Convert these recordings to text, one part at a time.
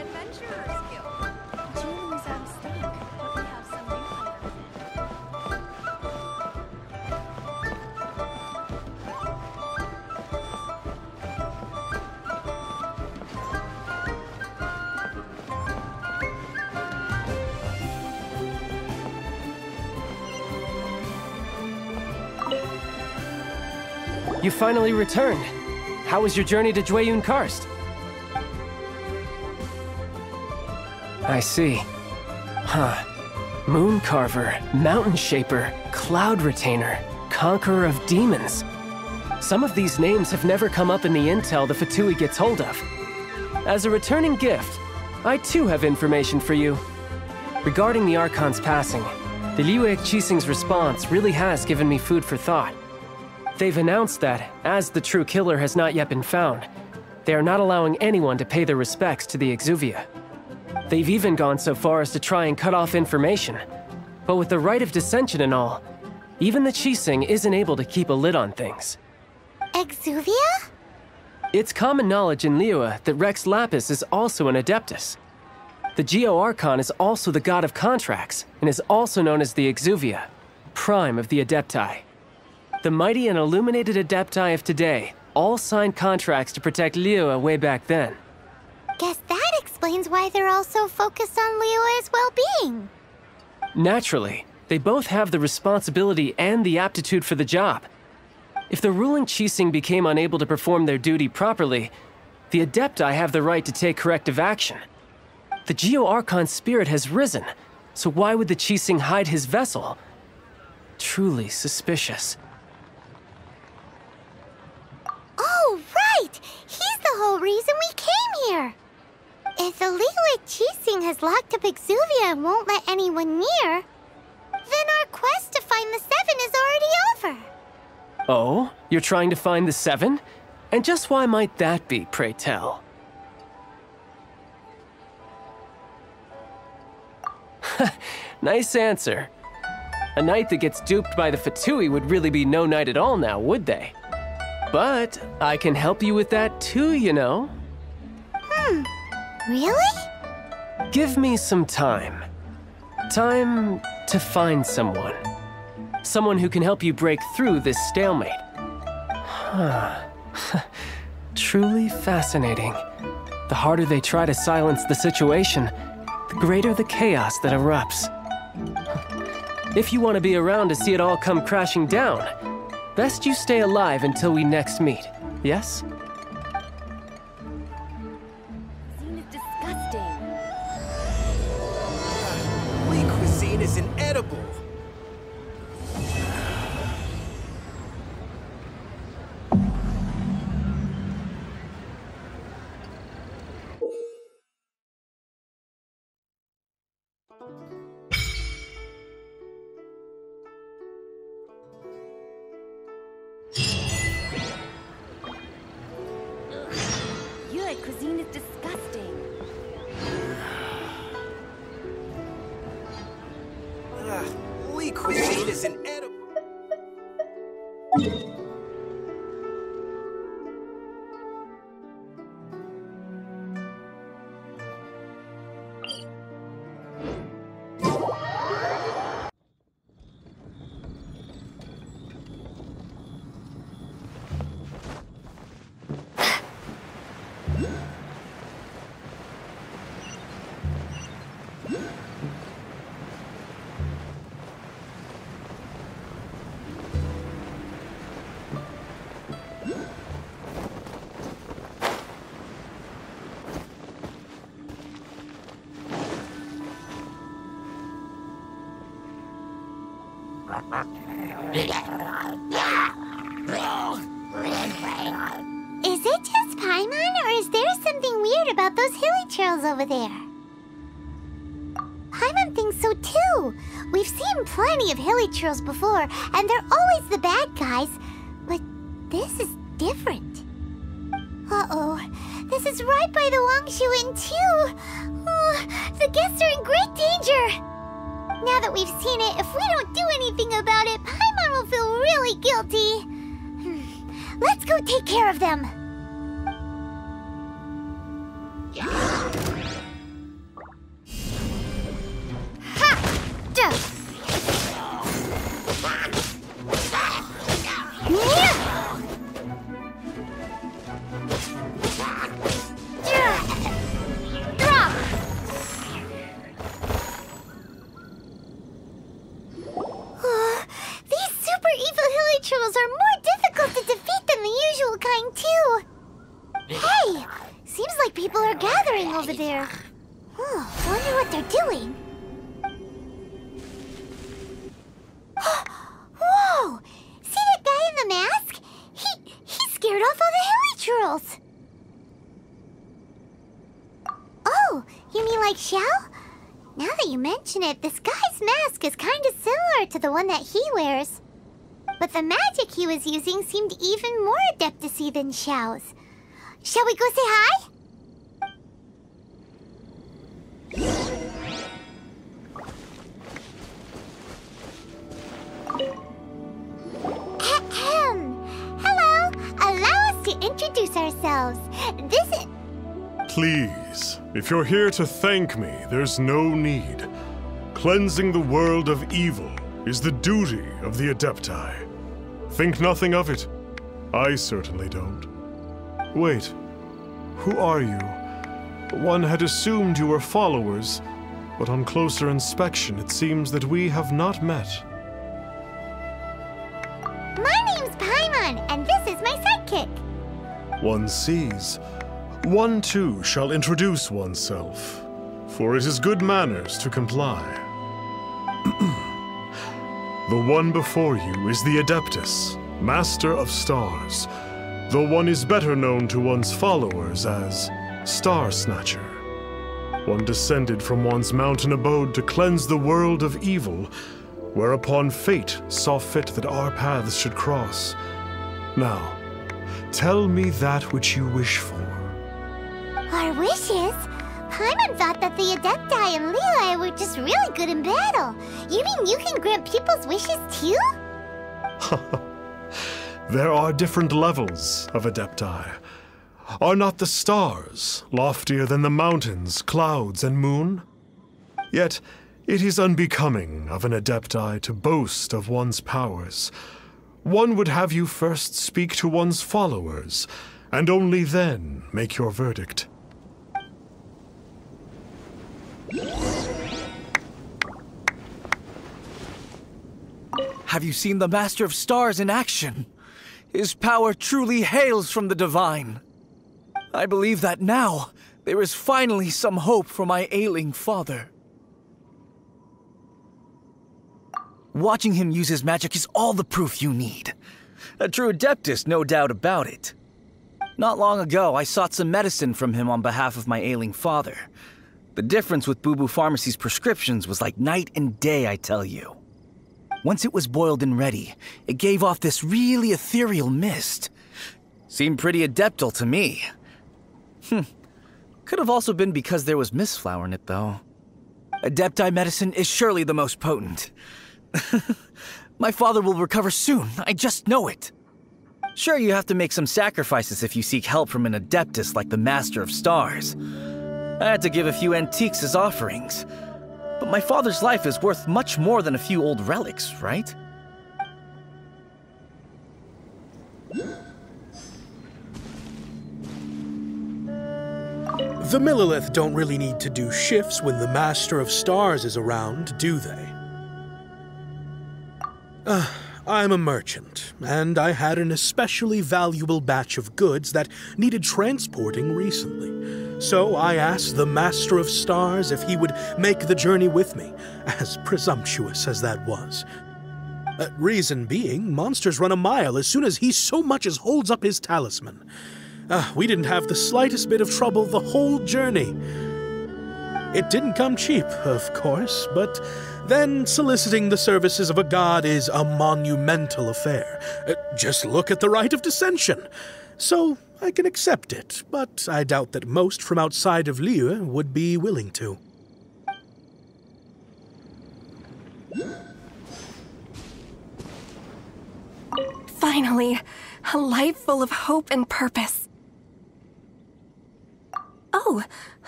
Adventurers Guild. June's stink, but we have some new items in. You finally returned. How was your journey to Jueyun Karst? I see. Huh. Moon Carver, Mountain Shaper, Cloud Retainer, Conqueror of Demons. Some of these names have never come up in the intel the Fatui gets hold of. As a returning gift, I too have information for you. Regarding the Archon's passing, the Liyue Qixing's response really has given me food for thought. They've announced that, as the true killer has not yet been found, they are not allowing anyone to pay their respects to the Exuvia. They've even gone so far as to try and cut off information. But with the right of dissension and all, even the Qixing isn't able to keep a lid on things. Exuvia? It's common knowledge in Liyue that Rex Lapis is also an Adeptus. The Geo-Archon is also the god of contracts, and is also known as the Exuvia, prime of the Adepti. The mighty and illuminated Adepti of today all signed contracts to protect Liyue way back then. Guess that explains why they're all so focused on Liyue's well-being. Naturally, they both have the responsibility and the aptitude for the job. If the ruling Qixing became unable to perform their duty properly, the Adepti have the right to take corrective action. The Geo-Archon's spirit has risen, so why would the Qixing hide his vessel? Truly suspicious. Oh, right! He's the whole reason we came here! If the Liyue Qixing has locked up Exuvia and won't let anyone near, then our quest to find the Seven is already over. Oh? You're trying to find the Seven? And just why might that be, pray tell? Nice answer. A knight that gets duped by the Fatui would really be no knight at all now, would they? But I can help you with that too, you know. Really? Give me some time. Time to find someone. Someone who can help you break through this stalemate. Truly fascinating. The harder they try to silence the situation, the greater the chaos that erupts. If you want to be around to see it all come crashing down, best you stay alive until we next meet, yes? Cuisine is disgusting. Lee cuisine is inedible. Your cuisine is disgusting. Lee cuisine is inedible. Is it just Paimon, or is there something weird about those hilly trails over there? Paimon thinks so too. We've seen plenty of hilly trails before, and they're always the bad guys. But this is different. Uh-oh. This is right by the Wangshu Inn too. Oh, the guests are in great danger. Now that we've seen it, if we don't do anything about it, Paimon will feel really guilty. Let's go take care of them. over there. Oh, wonder what they're doing. Whoa! See that guy in the mask? He scared off all the hilichurls. Oh, you mean like Xiao? Now that you mention it, this guy's mask is kind of similar to the one that he wears. But the magic he was using seemed even more adeptus-y than Xiao's. Shall we go say hi? Hello! Allow us to introduce ourselves. This is... Please, if you're here to thank me, there's no need. Cleansing the world of evil is the duty of the Adepti. Think nothing of it. I certainly don't. Wait, who are you? One had assumed you were followers, but on closer inspection it seems that we have not met. My name's Paimon, and this is my sidekick. One sees. One too shall introduce oneself, for it is good manners to comply. The one before you is the Adeptus, Master of Stars, though one is better known to one's followers as Star Snatcher. One descended from one's mountain abode to cleanse the world of evil, whereupon fate saw fit that our paths should cross. Now, tell me that which you wish for. Our wishes? Paimon thought that the Adepti and Leela were just really good in battle. You mean you can grant people's wishes too? There are different levels of Adepti. Are not the stars loftier than the mountains, clouds, and moon? Yet, it is unbecoming of an Adepti to boast of one's powers. One would have you first speak to one's followers, and only then make your verdict. Have you seen the Master of Stars in action? His power truly hails from the divine. I believe that now there is finally some hope for my ailing father. Watching him use his magic is all the proof you need. A true Adeptus, no doubt about it. Not long ago, I sought some medicine from him on behalf of my ailing father. The difference with Boo Boo Pharmacy's prescriptions was like night and day, I tell you. Once it was boiled and ready, it gave off this really ethereal mist. Seemed pretty adeptal to me. Could have also been because there was mistflower in it, though. Adepti medicine is surely the most potent. My father will recover soon, I just know it. Sure, you have to make some sacrifices if you seek help from an Adeptus like the Master of Stars. I had to give a few antiques as offerings. But my father's life is worth much more than a few old relics, right? The Millilith don't really need to do shifts when the Master of Stars is around, do they? I'm a merchant, and I had an especially valuable batch of goods that needed transporting recently. So I asked the Master of Stars if he would make the journey with me, as presumptuous as that was. Reason being, monsters run a mile as soon as he so much as holds up his talisman. We didn't have the slightest bit of trouble the whole journey. It didn't come cheap, of course, but then soliciting the services of a god is a monumental affair. Just look at the Rite of Dissension. So I can accept it, but I doubt that most from outside of Liyue would be willing to. Finally, a life full of hope and purpose. Oh,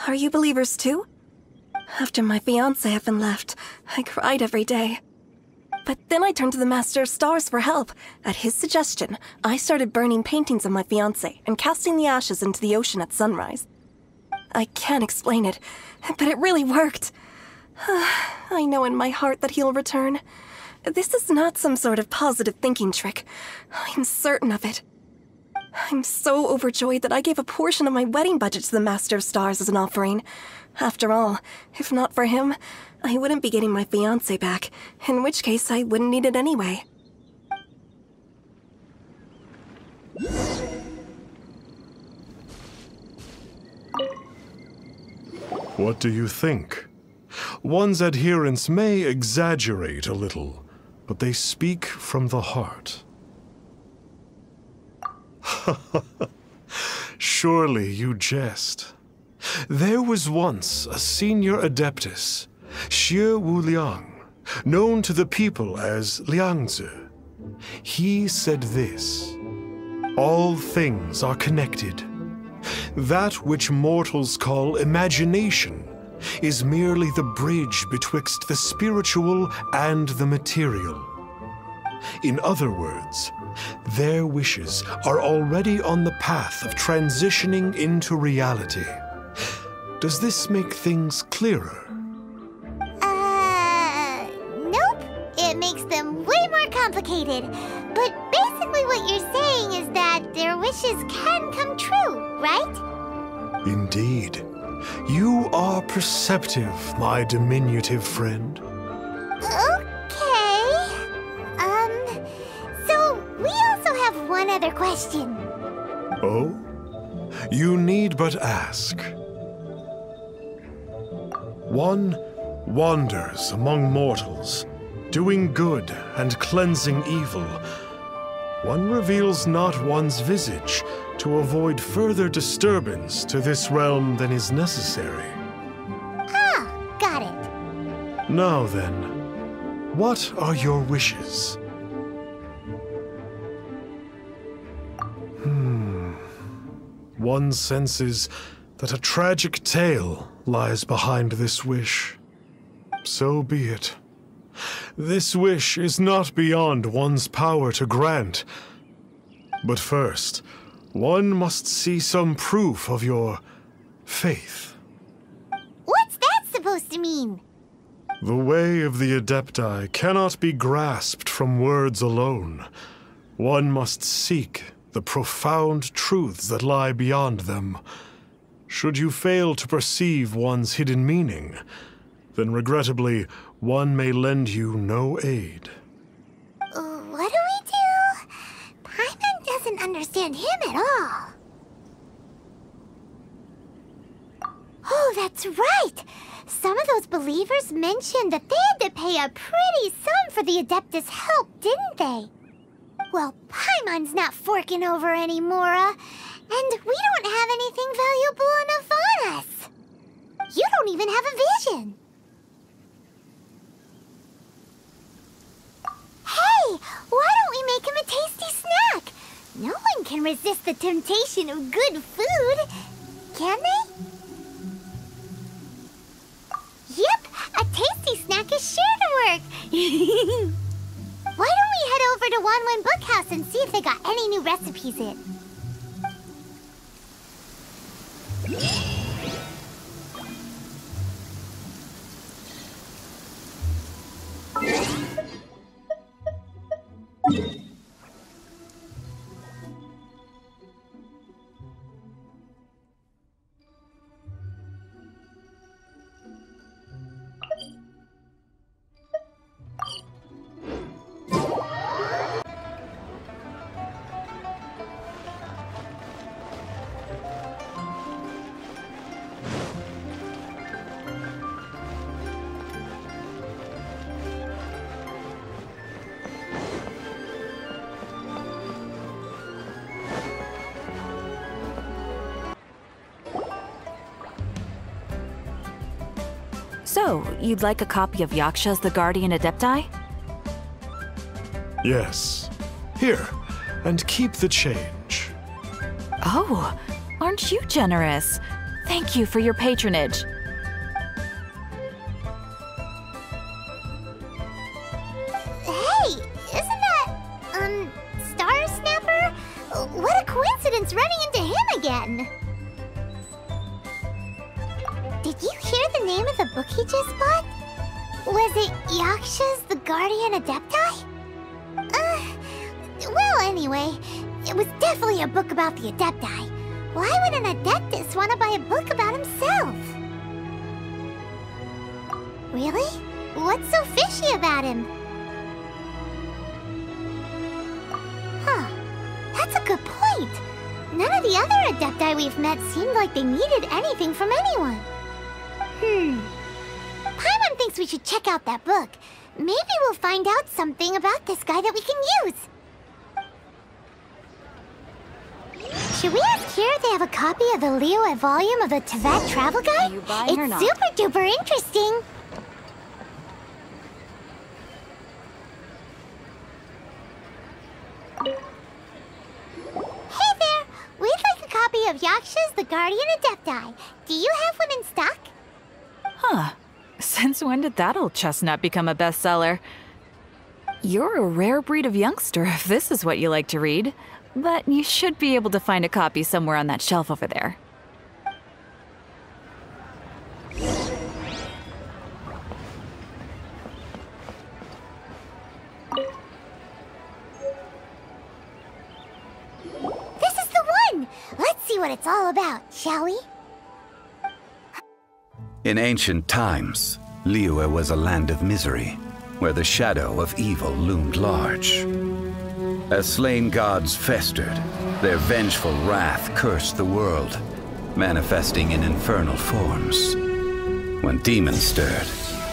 are you believers too? After my fiancé had been left, I cried every day. But then I turned to the Master of Stars for help. At his suggestion, I started burning paintings of my fiancé and casting the ashes into the ocean at sunrise. I can't explain it, but it really worked. I know in my heart that he'll return. This is not some sort of positive thinking trick. I'm certain of it. I'm so overjoyed that I gave a portion of my wedding budget to the Master of Stars as an offering. After all, if not for him, I wouldn't be getting my fiancé back, in which case I wouldn't need it anyway. What do you think? One's adherents may exaggerate a little, but they speak from the heart. Surely you jest. There was once a senior adeptus, Xie Wuliang, known to the people as Liangzi. He said this: all things are connected. That which mortals call imagination is merely the bridge betwixt the spiritual and the material. In other words, their wishes are already on the path of transitioning into reality. Does this make things clearer? Nope. It makes them way more complicated. But basically what you're saying is that their wishes can come true, right? Indeed. You are perceptive, my diminutive friend. Okay. So we also have one other question. Oh? You need but ask. One wanders among mortals, doing good and cleansing evil. One reveals not one's visage to avoid further disturbance to this realm than is necessary. Ah, got it. Now then, what are your wishes? One senses that a tragic tale lies behind this wish. So be it. This wish is not beyond one's power to grant. But first, one must see some proof of your faith. What's that supposed to mean? The way of the Adepti cannot be grasped from words alone. One must seek the profound truths that lie beyond them. Should you fail to perceive one's hidden meaning, then regrettably, one may lend you no aid. What do we do? Paimon doesn't understand him at all. Oh, that's right! Some of those believers mentioned that they had to pay a pretty sum for the Adeptus' help, didn't they? Well, Paimon's not forking over anymore, and we don't have anything valuable enough on us. You don't even have a vision. Hey, why don't we make him a tasty snack? No one can resist the temptation of good food, can they? Yep, a tasty snack is sure to work. Why don't we head over to Wanwen Bookhouse and see if they got any new recipes in? So, you'd like a copy of Yaksha's The Guardian Adepti? Yes. Here, and keep the change. Oh, aren't you generous? Thank you for your patronage. Hey, isn't that, Star Snapper? What a coincidence running into him again! Did you hear the name of the book he just bought? Was it Yaksha's The Guardian Adepti? Well, anyway, it was definitely a book about the Adepti. Why would an Adeptus want to buy a book about himself? Really? What's so fishy about him? Huh. That's a good point. None of the other Adepti we've met seemed like they needed anything from anyone. Paimon thinks we should check out that book. Maybe we'll find out something about this guy that we can use. Should we ask here if they have a copy of the Liyue volume of the Teyvat travel guide? Are you buying or not? It's super duper interesting. Hey there! We'd like a copy of Yaksha's The Guardian Adepti. Do you have one in stock? Huh. Since when did that old chestnut become a bestseller? You're a rare breed of youngster if this is what you like to read. But you should be able to find a copy somewhere on that shelf over there. This is the one! Let's see what it's all about, shall we? In ancient times, Liyue was a land of misery, where the shadow of evil loomed large. As slain gods festered, their vengeful wrath cursed the world, manifesting in infernal forms. When demons stirred,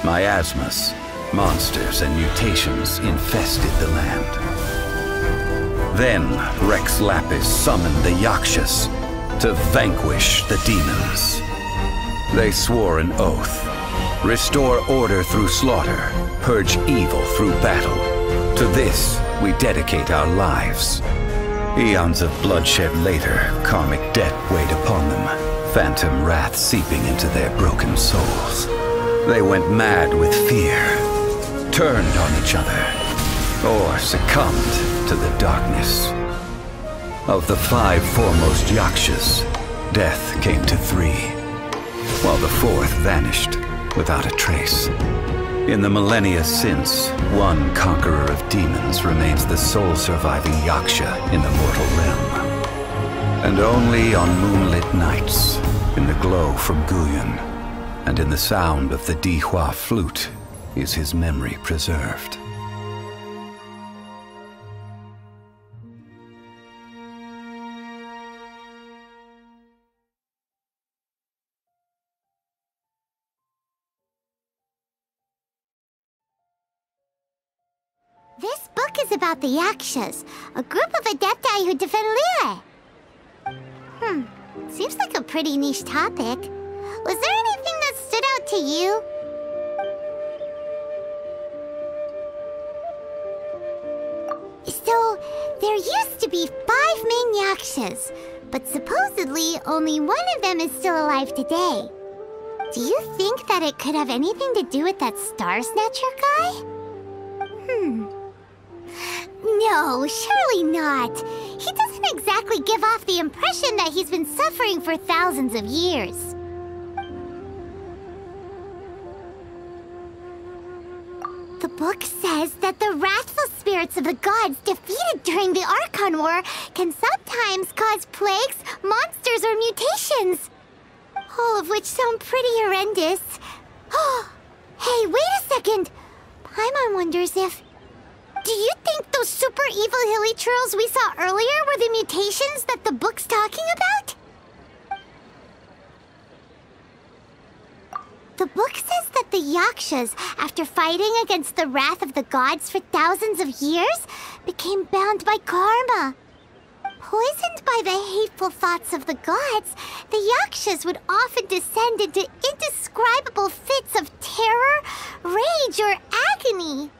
miasmas, monsters, and mutations infested the land. Then Rex Lapis summoned the Yakshas to vanquish the demons. They swore an oath: restore order through slaughter, purge evil through battle. To this, we dedicate our lives. Eons of bloodshed later, karmic debt weighed upon them, phantom wrath seeping into their broken souls. They went mad with fear, turned on each other, or succumbed to the darkness. Of the 5 foremost Yakshas, death came to 3, while the 4th vanished without a trace. In the millennia since, one conqueror of demons remains the sole surviving Yaksha in the mortal realm. And only on moonlit nights, in the glow from Guyon, and in the sound of the Dihua flute, is his memory preserved. This book is about the Yakshas, a group of Adepti who defend Liyue. Seems like a pretty niche topic. Was there anything that stood out to you? So, there used to be 5 main Yakshas, but supposedly only one of them is still alive today. Do you think that it could have anything to do with that Star Snatcher guy? No, surely not. He doesn't exactly give off the impression that he's been suffering for thousands of years. The book says that the wrathful spirits of the gods defeated during the Archon War can sometimes cause plagues, monsters, or mutations. All of which sound pretty horrendous. Hey, wait a second! Paimon wonders if... Do you think those super evil hilly churls we saw earlier were the mutations that the book's talking about? The book says that the Yakshas, after fighting against the wrath of the gods for thousands of years, became bound by karma. Poisoned by the hateful thoughts of the gods, the Yakshas would often descend into indescribable fits of terror, rage, or agony.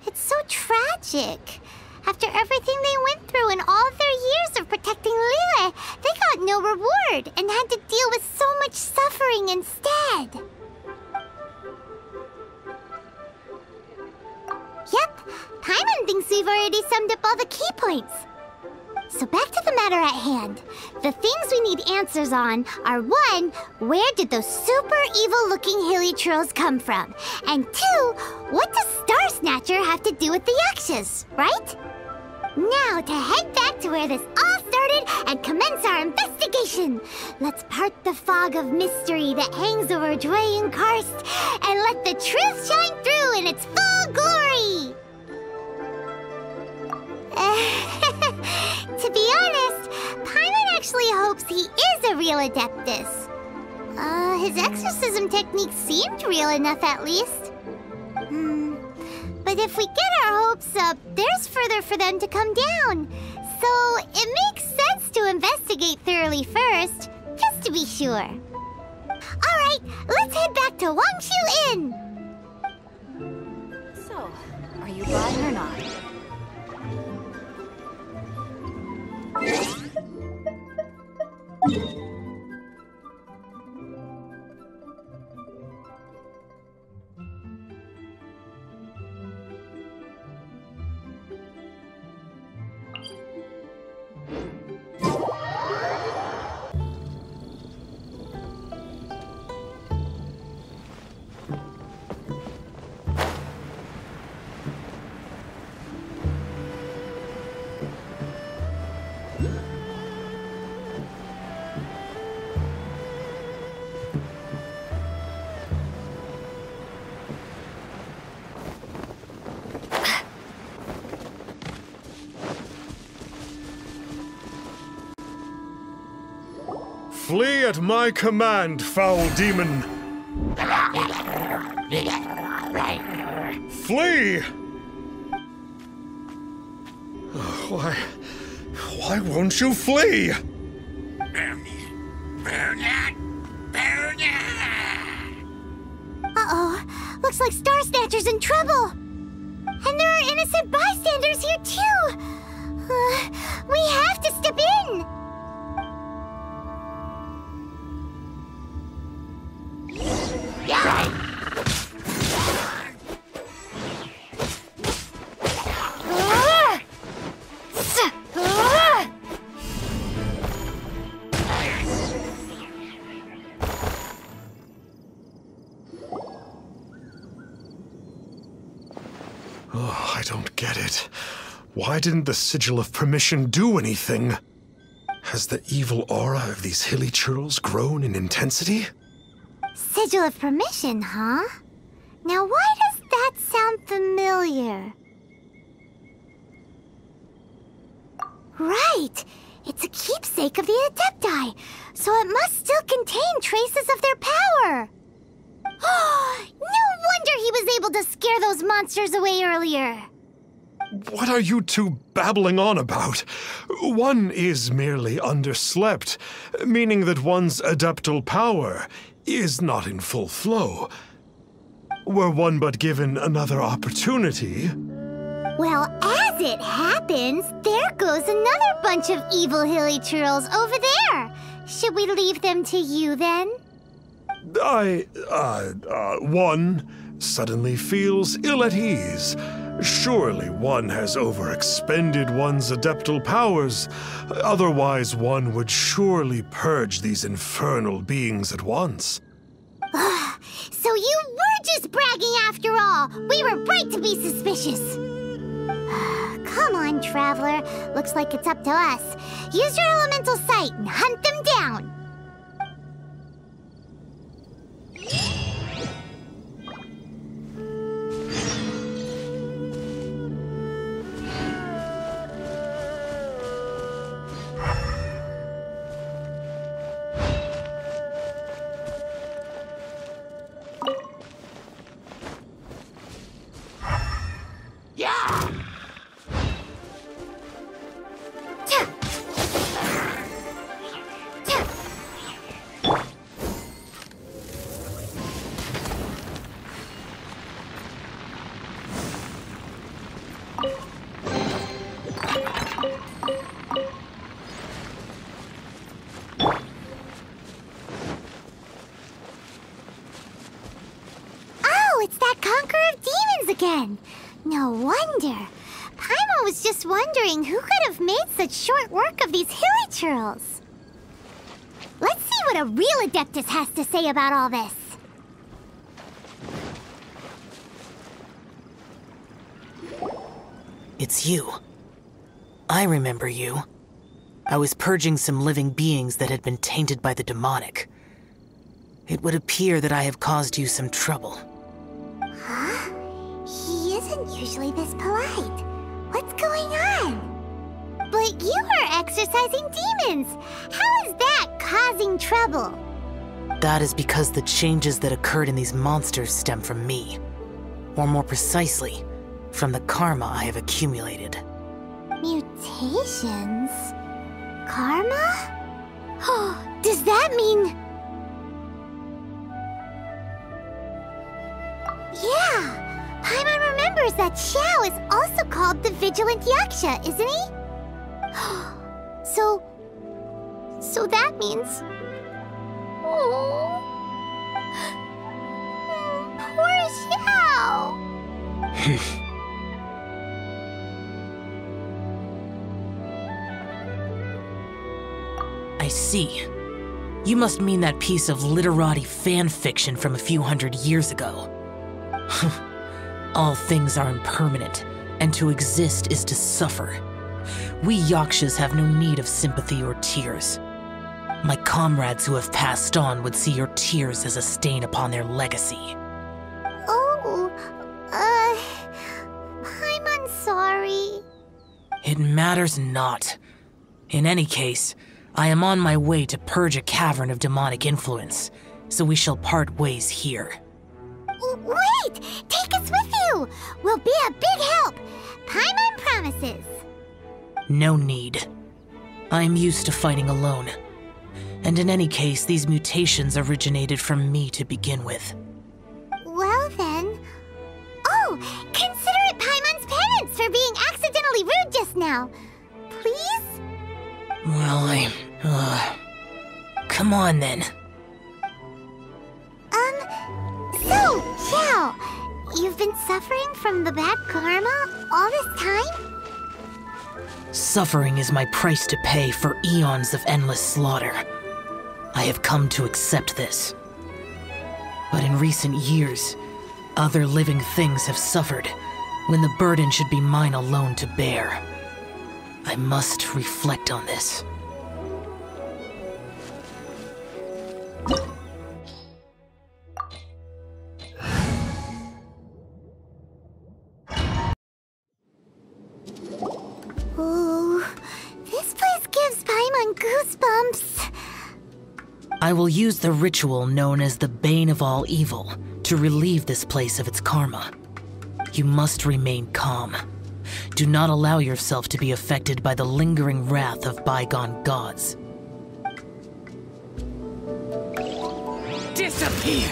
It's so tragic. After everything they went through and all of their years of protecting Liyue, they got no reward and had to deal with so much suffering instead. Yep, Paimon thinks we've already summed up all the key points. So back to the matter at hand. The things we need answers on are 1, where did those super evil-looking hilly trolls come from? And 2, what does Star Snatcher have to do with the Yakshas, right? Now to head back to where this all started and commence our investigation. Let's part the fog of mystery that hangs over Dwayne Karst and let the truth shine through in its full glory. To be honest, Paimon actually hopes he is a real Adeptus. His exorcism technique seemed real enough at least. But if we get our hopes up, there's further for them to come down. So it makes sense to investigate thoroughly first, just to be sure. Alright, let's head back to Wangshu Inn! So, are you buying or not? Flee at my command, foul demon! Flee! Why won't you flee? Uh-oh, looks like Star Snatcher's in trouble. And there are innocent bystanders here too. We have to step in. Oh, I don't get it. Why didn't the Sigil of Permission do anything? Has the evil aura of these hilly churls grown in intensity? Sigil of Permission, huh? Now why does that sound familiar? Right! It's a keepsake of the Adepti, so it must still contain traces of their power! No wonder he was able to scare those monsters away earlier! What are you two babbling on about? One is merely underslept, meaning that one's adeptal power is not in full flow. Were one but given another opportunity... Well, as it happens, there goes another bunch of evil hilly churls over there. Should we leave them to you then? One suddenly feels ill at ease. Surely one has overexpended one's adeptal powers. Otherwise, one would surely purge these infernal beings at once. So you were just bragging after all. We were right to be suspicious. Come on, Traveler. Looks like it's up to us. Use your elemental sight and hunt them down. Again. No wonder. Paimon was just wondering who could have made such short work of these hilly churls. Let's see what a real Adeptus has to say about all this. It's you. I remember you. I was purging some living beings that had been tainted by the demonic. It would appear that I have caused you some trouble. Huh? He isn't usually this polite. What's going on? But you are exorcising demons! How is that causing trouble? That is because the changes that occurred in these monsters stem from me. Or more precisely, from the karma I have accumulated. Mutations? Karma? Does that mean... Yeah! Paimon remembers that Xiao is also called the Vigilant Yaksha, isn't he? So that means... Oh... Poor Xiao! I see. You must mean that piece of literati fan fiction from a few hundred years ago. All things are impermanent, and to exist is to suffer. We Yakshas have no need of sympathy or tears. My comrades who have passed on would see your tears as a stain upon their legacy. Oh, I'm sorry. It matters not. In any case, I am on my way to purge a cavern of demonic influence, so we shall part ways here. Wait! Take us with you! We'll be a big help! Paimon promises! No need. I am used to fighting alone. And in any case, these mutations originated from me to begin with. Well then... Oh! Consider it Paimon's penance for being accidentally rude just now! Please? Well, come on then. So, Xiao, you've been suffering from the bad karma all this time? Suffering is my price to pay for eons of endless slaughter. I have come to accept this. But in recent years, other living things have suffered, when the burden should be mine alone to bear. I must reflect on this. Ooh, this place gives Paimon goosebumps. I will use the ritual known as the Bane of All Evil to relieve this place of its karma. You must remain calm. Do not allow yourself to be affected by the lingering wrath of bygone gods. Disappear!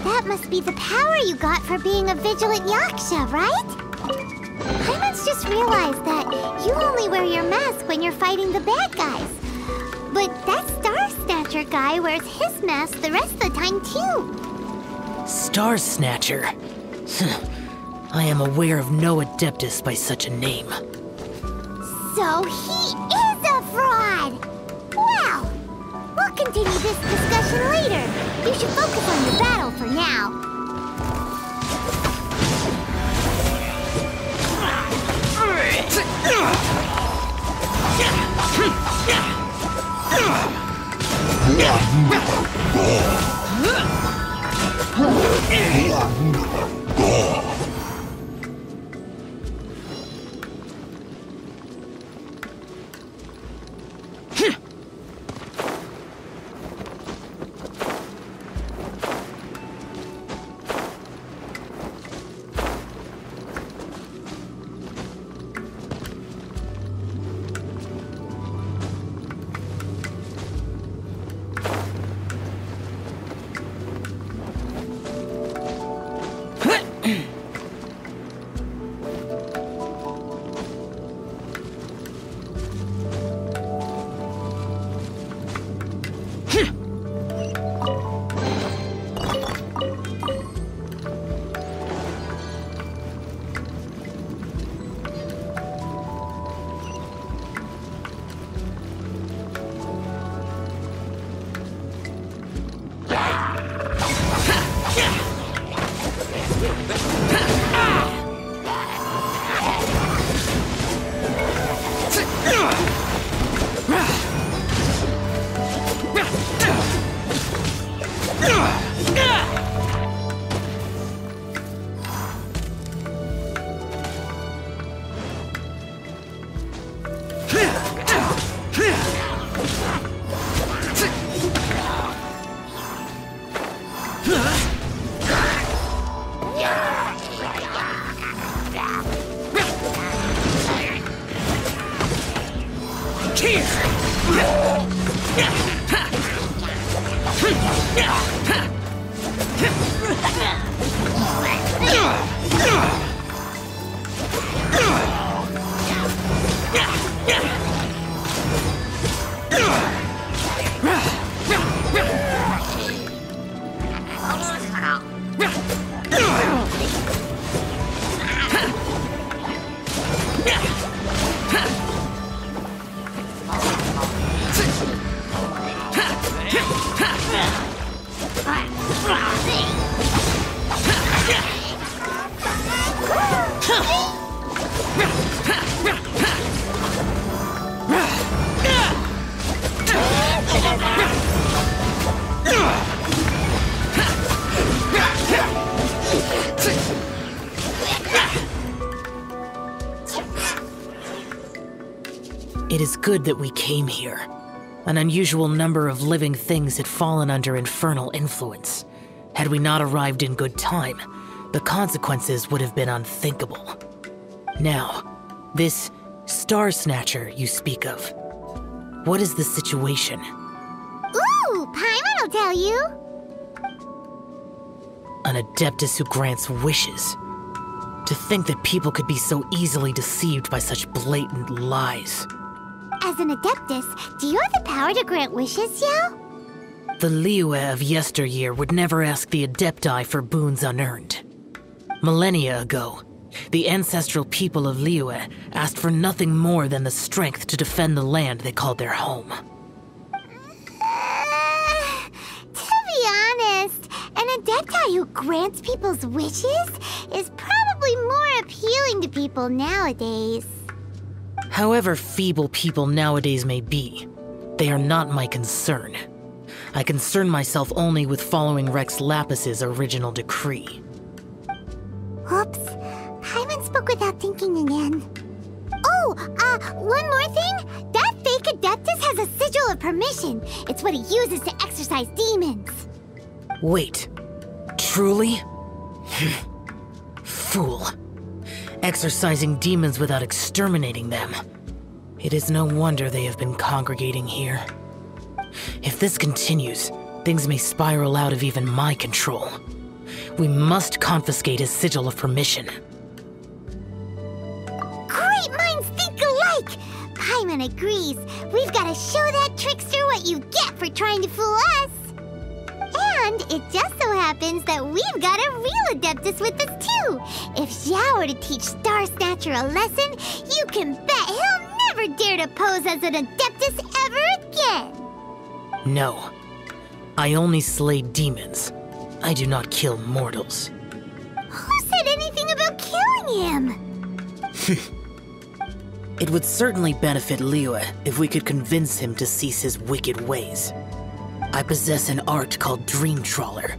That must be the power you got for being a Vigilant Yaksha, right? Paimon's just realized that you only wear your mask when you're fighting the bad guys. But that Star Snatcher guy wears his mask the rest of the time, too. Star Snatcher? I am aware of no Adeptus by such a name. So he is a fraud! Well, we'll continue this discussion later. You should focus on the battle for now. It is good that we came here. An unusual number of living things had fallen under infernal influence. Had we not arrived in good time, the consequences would have been unthinkable. Now, this Star Snatcher you speak of, what is the situation? Ooh, Paimon will tell you. An Adeptus who grants wishes. To think that people could be so easily deceived by such blatant lies. As an Adeptus, do you have the power to grant wishes, Yao? The Liyue of yesteryear would never ask the Adepti for boons unearned. Millennia ago, the ancestral people of Liyue asked for nothing more than the strength to defend the land they called their home. To be honest, an Adepti who grants people's wishes is probably more appealing to people nowadays. However feeble people nowadays may be, they are not my concern. I concern myself only with following Rex Lapis's original decree. Oops. Paimon spoke without thinking again. Oh, one more thing. That fake Adeptus has a sigil of permission. It's what he uses to exorcise demons. Wait. Truly? Fool. Exorcising demons without exterminating them. It is no wonder they have been congregating here. If this continues, things may spiral out of even my control. We must confiscate his sigil of permission. Great! Paimon agrees. We've got to show that trickster what you get for trying to fool us. And it just so happens that we've got a real Adeptus with us too. If Xiao were to teach Star Snatcher a lesson, you can bet he'll never dare to pose as an Adeptus ever again. No. I only slay demons. I do not kill mortals. Who said anything about killing him? It would certainly benefit Liyue if we could convince him to cease his wicked ways. I possess an art called Dream Trawler.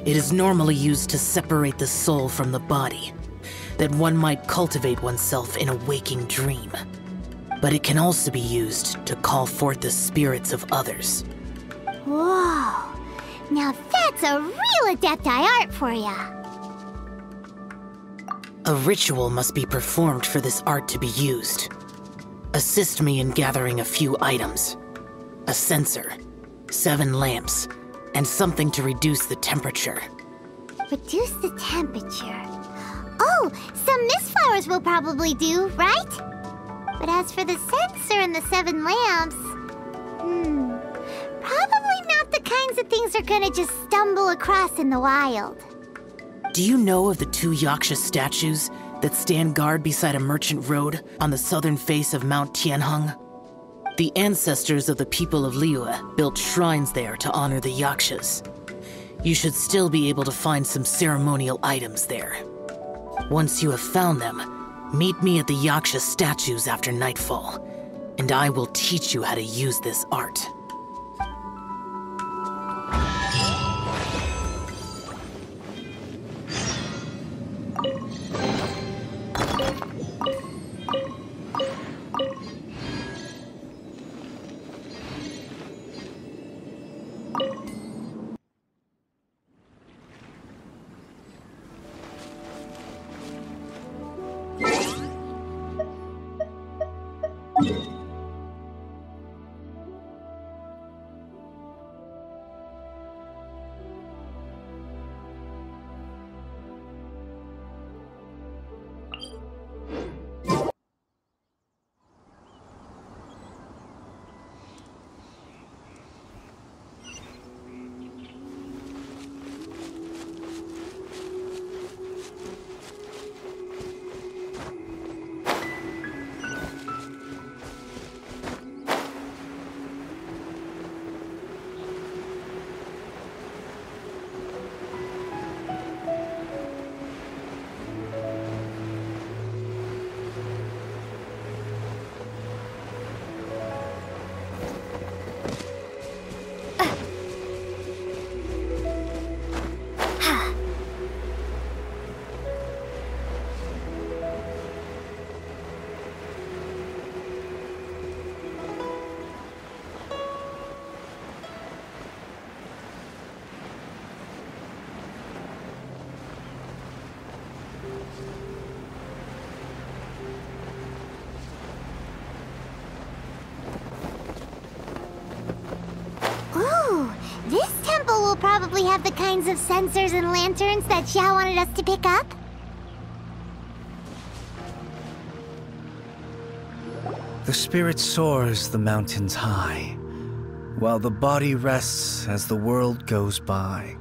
It is normally used to separate the soul from the body, that one might cultivate oneself in a waking dream. But it can also be used to call forth the spirits of others. Whoa, now that's a real Adepti art for ya. A ritual must be performed for this art to be used. Assist me in gathering a few items. A censer, 7 lamps, and something to reduce the temperature. Reduce the temperature. Oh, some mist flowers will probably do, right? But as for the censer and the 7 lamps, probably not the kinds of things they're gonna just stumble across in the wild. Do you know of the 2 Yaksha statues that stand guard beside a merchant road on the southern face of Mount Tianheng? The ancestors of the people of Liyue built shrines there to honor the Yakshas. You should still be able to find some ceremonial items there. Once you have found them, meet me at the Yaksha statues after nightfall, and I will teach you how to use this art. Will probably have the kinds of sensors and lanterns that Xiao wanted us to pick up. The spirit soars the mountains high, while the body rests as the world goes by.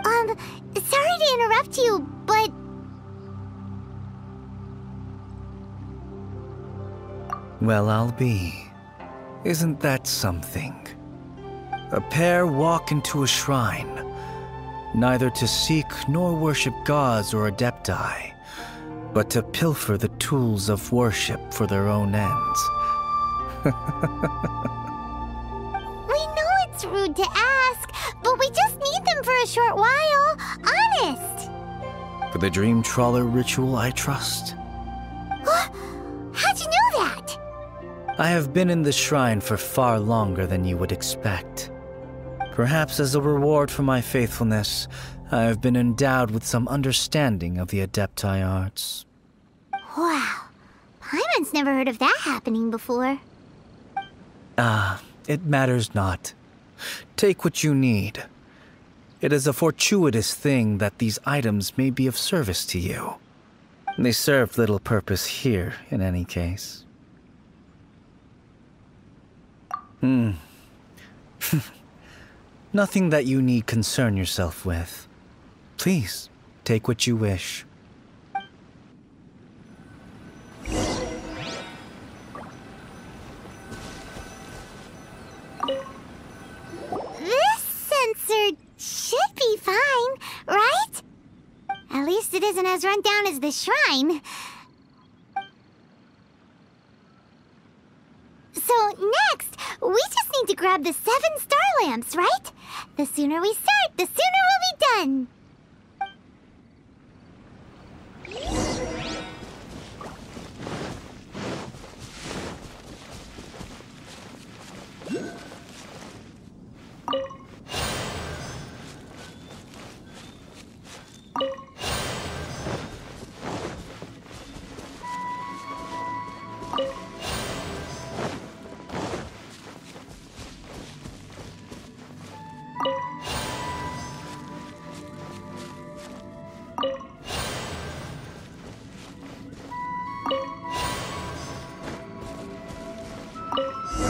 Sorry to interrupt you, but... Well, I'll be. Isn't that something? A pair walk into a shrine, neither to seek nor worship gods or adepti, but to pilfer the tools of worship for their own ends. We know it's rude to ask, but we just need them for a short while. Honest! For the Dream Trawler ritual, I trust. How'd you know that? I have been in the shrine for far longer than you would expect. Perhaps as a reward for my faithfulness, I have been endowed with some understanding of the Adepti arts. Wow. Paimon's never heard of that happening before. It matters not. Take what you need. It is a fortuitous thing that these items may be of service to you. They serve little purpose here, in any case. Nothing that you need concern yourself with. Please, take what you wish. This sensor should be fine, right? At least it isn't as run down as the shrine. So next, we just need to grab the 7 star lamps, right? The sooner we start, the sooner we'll be done.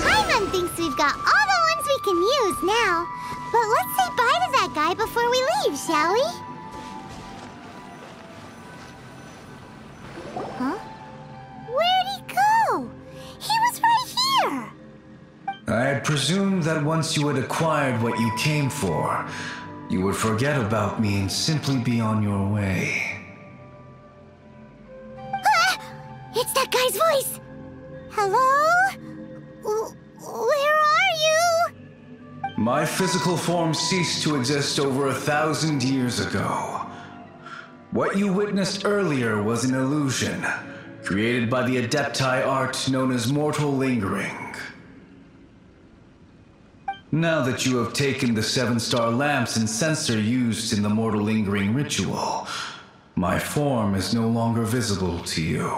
Paimon thinks we've got all the ones we can use now. But let's say bye to that guy before we leave, shall we? Huh? Where'd he go? He was right here! I had presumed that once you had acquired what you came for, you would forget about me and simply be on your way. Ah! It's that guy's voice! Hello? Where are you? My physical form ceased to exist over 1,000 years ago. What you witnessed earlier was an illusion, created by the Adepti art known as mortal lingering. Now that you have taken the 7 star lamps and sensor used in the mortal lingering ritual, my form is no longer visible to you.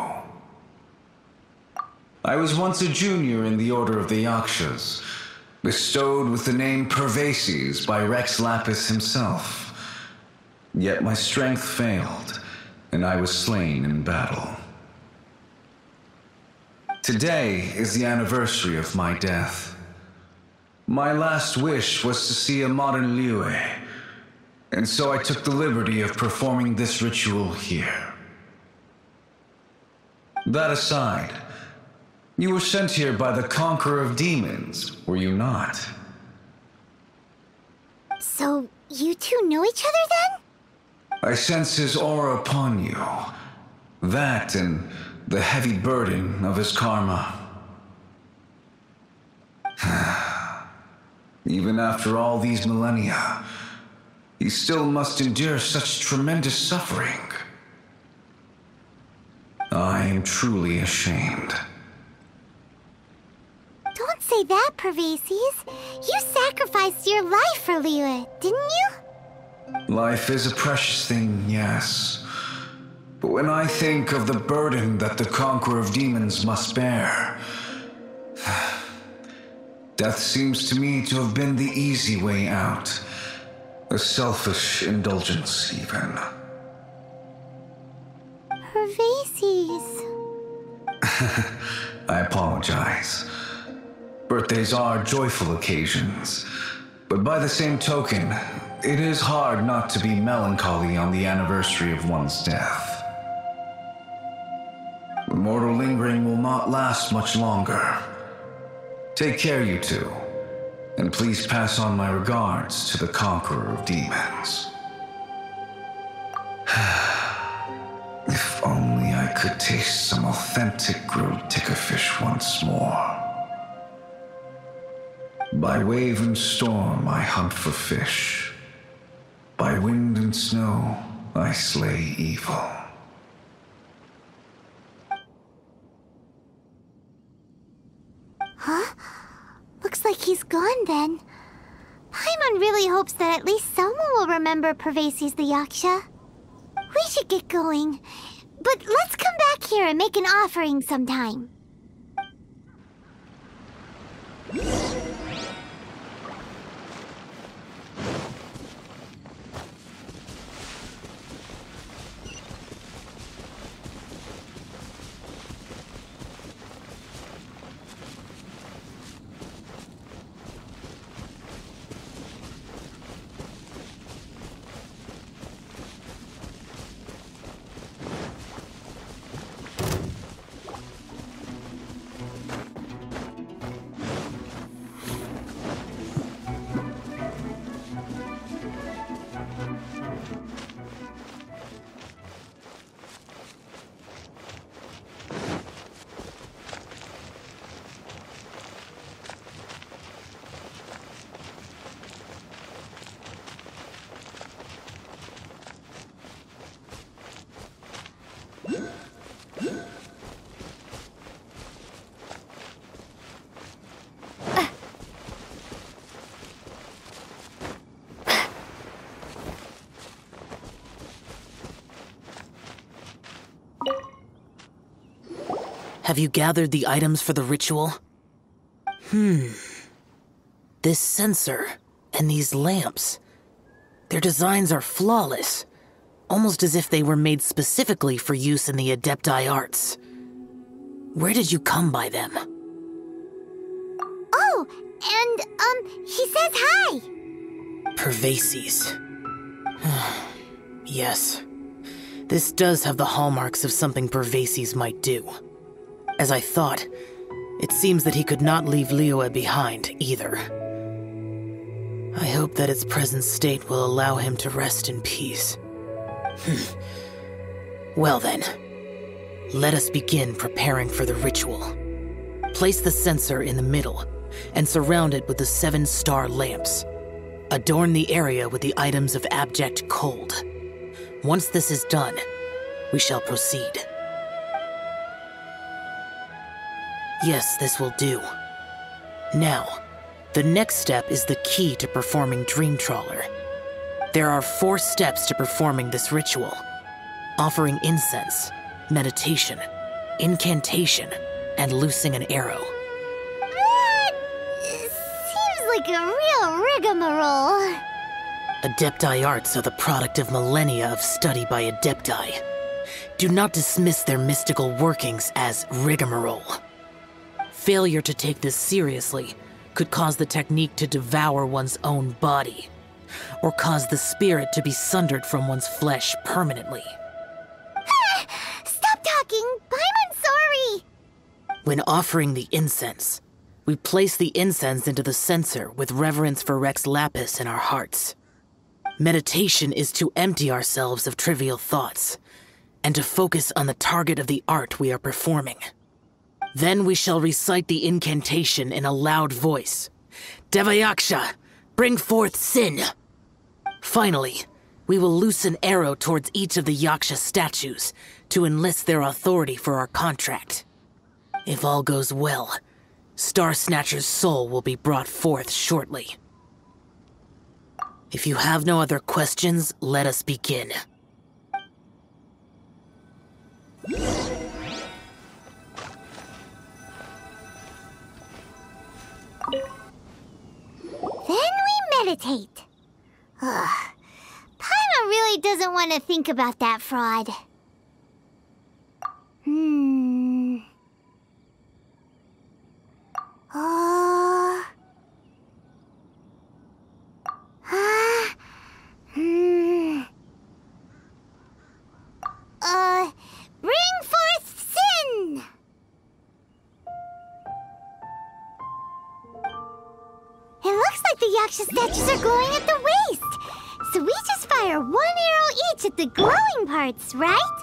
I was once a junior in the Order of the Yakshas, bestowed with the name Pervases by Rex Lapis himself. Yet my strength failed, and I was slain in battle. Today is the anniversary of my death. My last wish was to see a modern Liyue, and so I took the liberty of performing this ritual here. That aside, you were sent here by the Conqueror of Demons, were you not? So, you two know each other then? I sense his aura upon you. That and the heavy burden of his karma. Even after all these millennia, he still must endure such tremendous suffering. I am truly ashamed. Don't say that, Pervases. You sacrificed your life for Liyue, didn't you? Life is a precious thing, yes. But when I think of the burden that the Conqueror of Demons must bear, death seems to me to have been the easy way out. A selfish indulgence, even. Pervases. I apologize. Birthdays are joyful occasions, but by the same token, it is hard not to be melancholy on the anniversary of one's death. The mortal lingering will not last much longer. Take care, you two, and please pass on my regards to the Conqueror of Demons. If only I could taste some authentic grilled tikka fish once more. By wave and storm I hunt for fish. By wind and snow I slay evil. Huh? Looks like he's gone then. Paimon really hopes that at least someone will remember Pervases the Yaksha. We should get going. But let's come back here and make an offering sometime. Have you gathered the items for the ritual? This sensor and these lamps. Their designs are flawless, almost as if they were made specifically for use in the Adepti arts. Where did you come by them? Oh, and, he says hi! Pervases. Yes. This does have the hallmarks of something Pervases might do. As I thought, it seems that he could not leave Liyue behind, either. I hope that its present state will allow him to rest in peace. Well then, let us begin preparing for the ritual. Place the sensor in the middle, and surround it with the 7-star lamps. Adorn the area with the items of abject cold. Once this is done, we shall proceed. Yes, this will do. Now, the next step is the key to performing Dream Trawler. There are 4 steps to performing this ritual: offering incense, meditation, incantation, and loosing an arrow. That seems like a real rigmarole. Adepti arts are the product of millennia of study by Adepti. Do not dismiss their mystical workings as rigmarole. Failure to take this seriously could cause the technique to devour one's own body, or cause the spirit to be sundered from one's flesh permanently. Stop talking! I'm sorry! When offering the incense, we place the incense into the censer with reverence for Rex Lapis in our hearts. Meditation is to empty ourselves of trivial thoughts, and to focus on the target of the art we are performing. Then we shall recite the incantation in a loud voice. Devayaksha, bring forth sin! Finally, we will loose an arrow towards each of the Yaksha statues to enlist their authority for our contract. If all goes well, Star Snatcher's soul will be brought forth shortly. If you have no other questions, let us begin. Then we meditate. Paimon really doesn't want to think about that fraud. Bring forth sin! It looks like the Yaksha statues are glowing at the waist. So we just fire 1 arrow each at the glowing parts, right?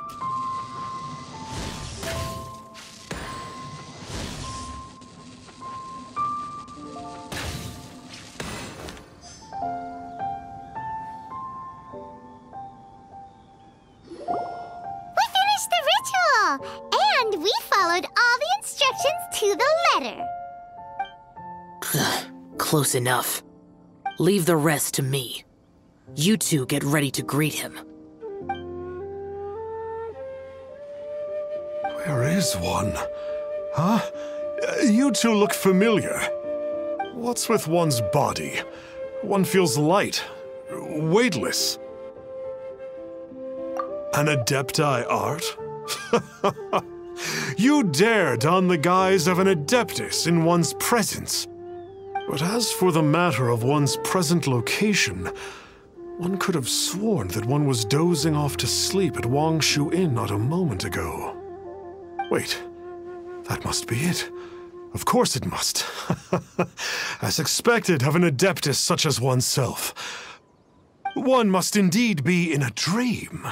We finished the ritual! And we followed all the instructions to the letter. Close enough. Leave the rest to me. You two get ready to greet him. Where is one? Huh? You two look familiar. What's with one's body? One feels light, weightless. An Adepti art? You dare don the guise of an Adeptus in one's presence. But as for the matter of one's present location, one could have sworn that one was dozing off to sleep at Wangshu Inn not a moment ago. Wait, that must be it. Of course it must. As expected of an Adeptus such as oneself. One must indeed be in a dream.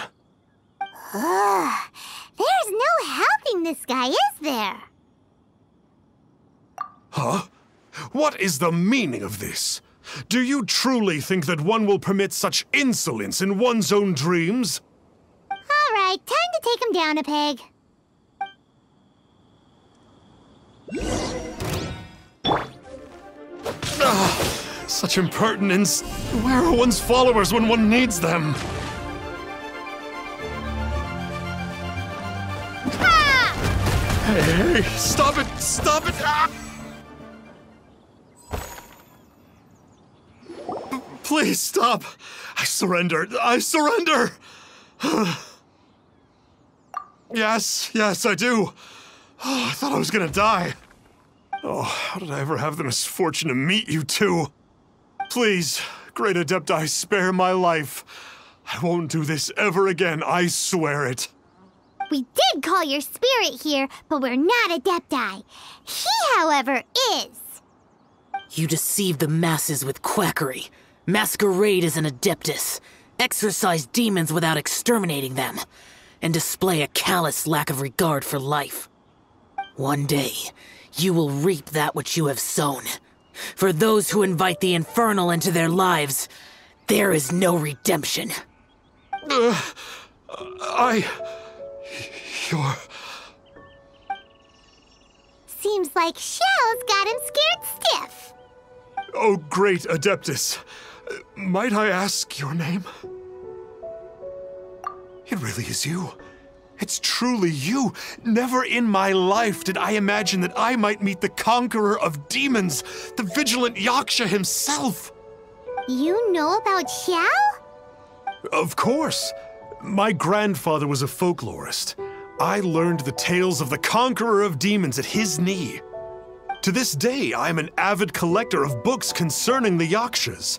There's no helping this guy, is there? Huh? What is the meaning of this? Do you truly think that one will permit such insolence in one's own dreams? All right, time to take him down a peg. Such impertinence. Where are one's followers when one needs them? Hey, stop it! Stop it! Ah! Please stop! I surrender! I surrender! Yes, I do. Oh, I thought I was gonna die. Oh, how did I ever have the misfortune to meet you two? Please, Great Adepti, spare my life. I won't do this ever again, I swear it. We did call your spirit here, but we're not Adepti. He, however, is. You deceive the masses with quackery, masquerade as an Adeptus, exorcise demons without exterminating them, and display a callous lack of regard for life. One day, you will reap that which you have sown. For those who invite the infernal into their lives, there is no redemption. You're... Seems like Xiao's got him scared stiff. Oh, great Adeptus. Might I ask your name? It really is you. It's truly you. Never in my life did I imagine that I might meet the conqueror of demons, the vigilant Yaksha himself. You know about Xiao? Of course. My grandfather was a folklorist. I learned the tales of the conqueror of demons at his knee. To this day, I am an avid collector of books concerning the Yakshas.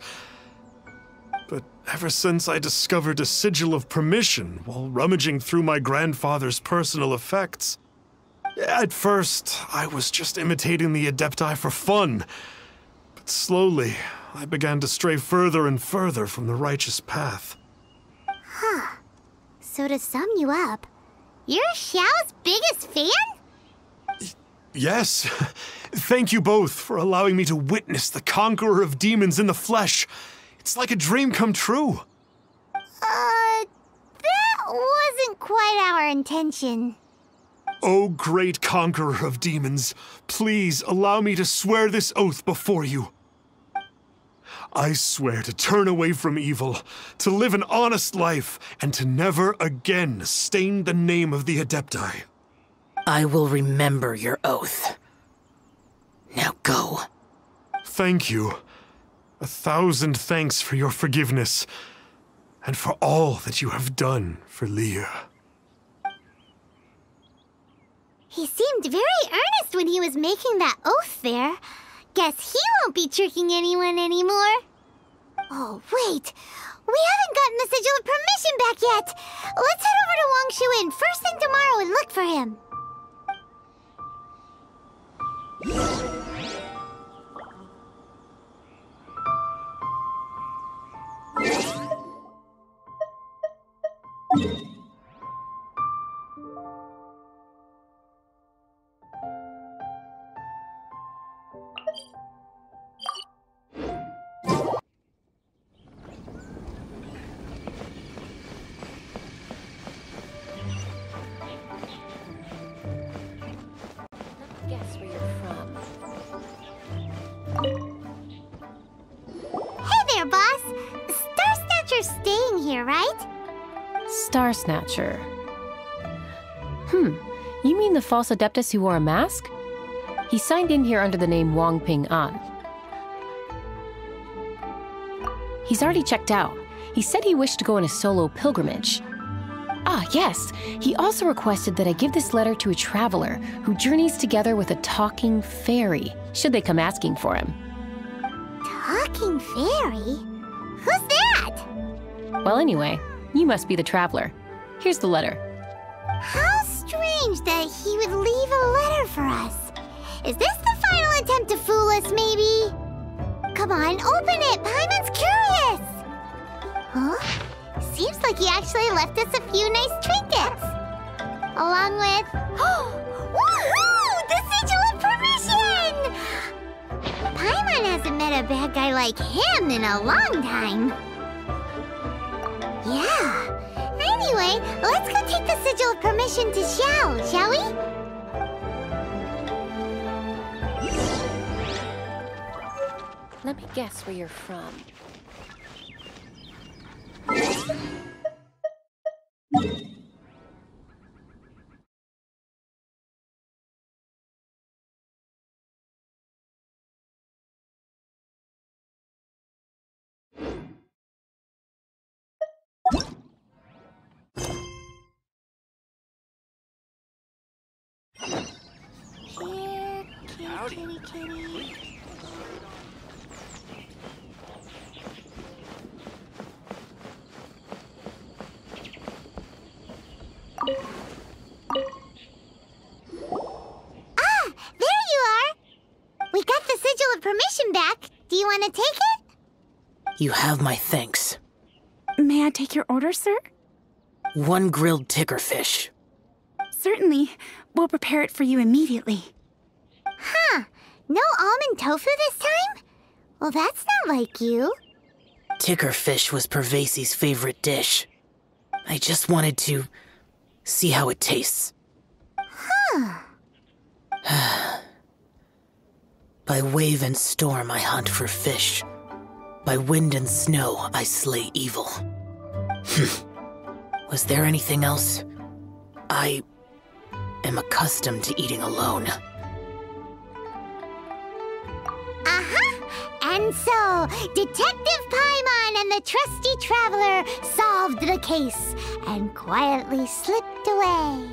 But ever since I discovered a sigil of permission while rummaging through my grandfather's personal effects, at first, I was just imitating the Adepti for fun. But slowly, I began to stray further and further from the righteous path. Huh. So to sum you up, you're Xiao's biggest fan? Yes. Thank you both for allowing me to witness the conqueror of demons in the flesh. It's like a dream come true. That wasn't quite our intention. Oh, great conqueror of demons, please allow me to swear this oath before you. I swear to turn away from evil, to live an honest life, and to never again stain the name of the Adepti. I will remember your oath. Now go. Thank you. 1,000 thanks for your forgiveness, and for all that you have done for Leah. He seemed very earnest when he was making that oath there. Guess he won't be tricking anyone anymore. Oh, wait. We haven't gotten the sigil of permission back yet. Let's head over to Wangshu Inn first thing tomorrow and look for him. Guess where you're from. Hey there, boss. Star Snatcher's staying here, right? Star Snatcher. You mean the false Adeptus who wore a mask? He signed in here under the name Wang Ping An. He's already checked out. He said he wished to go on a solo pilgrimage. Ah, yes. He also requested that I give this letter to a traveler who journeys together with a talking fairy, should they come asking for him. Talking fairy? Who's that? Well, anyway, you must be the traveler. Here's the letter. How strange that he would leave a letter for us. Is this the final attempt to fool us, maybe? Come on, open it! Paimon's curious! Huh? Seems like he actually left us a few nice trinkets. Along with... Woohoo! The sigil of permission! Paimon hasn't met a bad guy like him in a long time. Yeah. Anyway, let's go take the sigil of permission to Xiao, shall we? Let me guess where you're from. Howdy. Kitty, kitty. Ah, there you are. We got the sigil of permission back. Do you want to take it? You have my thanks. May I take your order, sir? 1 grilled tickerfish. Certainly. We'll prepare it for you immediately. Huh. No almond tofu this time? Well, that's not like you. Tickerfish was Pervasi's favorite dish. I just wanted to see how it tastes. Huh. By wave and storm I hunt for fish. By wind and snow I slay evil. Was there anything else? I am accustomed to eating alone. And so, Detective Paimon and the trusty traveler solved the case and quietly slipped away.